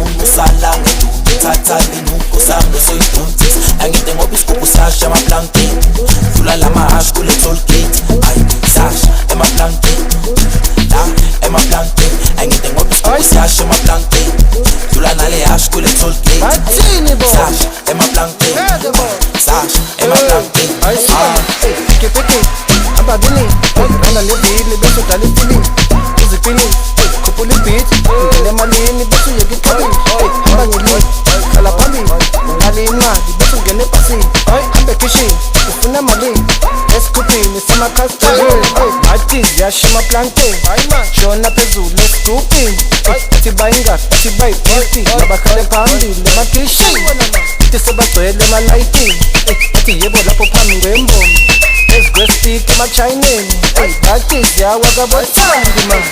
umuntu usala ngedumbi thatha inuko sami soyidontis angithi ngoba isigubhu sasha amaplanking dlula lama-hash kule toll gate ayi sasha emaplanking la emaplanking angithi ngoba isigubhu sasha amaplanking dlula nale hash kule toll gate sasha emaplanking sasha emaplanking Piki ababini randa le beat bese dale feeling uzifeeling khuphula beat ngene emalini bese uyeke icabini hamba ngeli khala phambili ngale incwadi bese ungene ebhasini hambe kitchen ufuna malini esikhuphini semakhastini athi ziyashima planting shona phezulu esikhuphini athi bayingaphi athi bayi-50 nabakhale phambili emakishini athi sebagcwele emalayitini athi yebo lapho phambi kwembombo ezigwespeak emachayineni bathi ziyawa kabothandi man